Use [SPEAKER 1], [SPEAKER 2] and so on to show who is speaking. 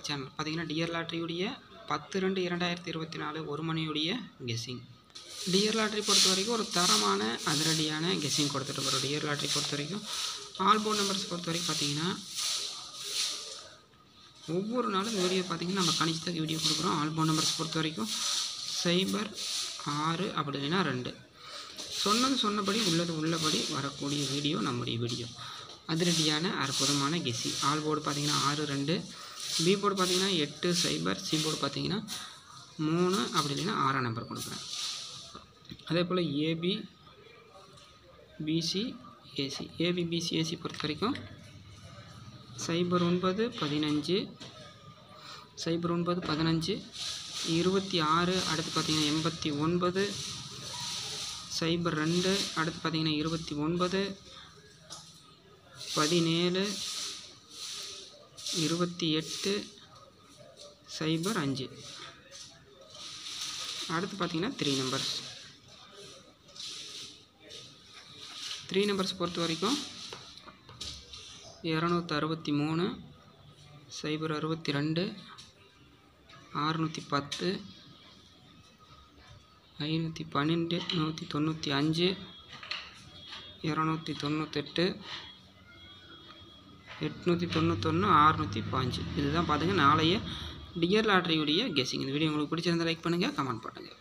[SPEAKER 1] Channel பார்த்தீங்கன்னா dear லாட்ரியுடைய 10/2/2024 1 மணியுடைய guessing. Dear lottery பொறுத்த வரைக்கும் ஒரு தரமான அதிரடியான கெஸ்ஸிங் கொடுத்துட்டு இருக்கிறோம். டியர் லாட்ரி பொறுத்த வரைக்கும் ஆல் போர்ட் நம்பர்ஸ் பொறுத்த வரைக்கும் பார்த்தீங்கன்னா ஒவ்வொரு நாளும் இந்த வீடியோ பார்த்தீங்கன்னா நம்ம கணிச்சு வீடியோ கொடுக்குறோம். ஆல் போர்ட் நம்பர்ஸ் பொறுத்த வரைக்கும் 0, 6 அப்படி இல்லைன்னா 2 சொன்னபடி உள்ளபடி வரக்கூடிய வீடியோ நம்முடைய வீடியோ. அதிரடியான அற்புதமான கெஸ்ஸிங். ஆல் போர்டு பார்த்தீங்கன்னா 6, 2, பி போர்டு பார்த்தீங்கன்னா 8, 0, சி போர்டு பார்த்தீங்கன்னா 3 அப்படி இல்லைன்னா 6 நம்பர் கொடுக்குறேன். அதே போல் ஏபி பிசி ஏசி பொறுத்த வரைக்கும் 09, 15, 26 அடுத்து பார்த்தீங்கன்னா 89, 02 அடுத்து பார்த்தீங்கன்னா 29, 17, 28, 05 அடுத்து பார்த்தீங்கன்னா 3 நம்பர்ஸ் பொறுத்த வரைக்கும் 263, 062, 610, 512, 195, 298, 891, 605 இதுதான் பார்த்துங்க நாளைய டியர் லாட்ரியுடைய கெஸ்ஸிங். இந்த வீடியோ உங்களுக்கு பிடிச்சிருந்தால் லைக் பண்ணுங்கள், கமெண்ட் பண்ணுங்கள்.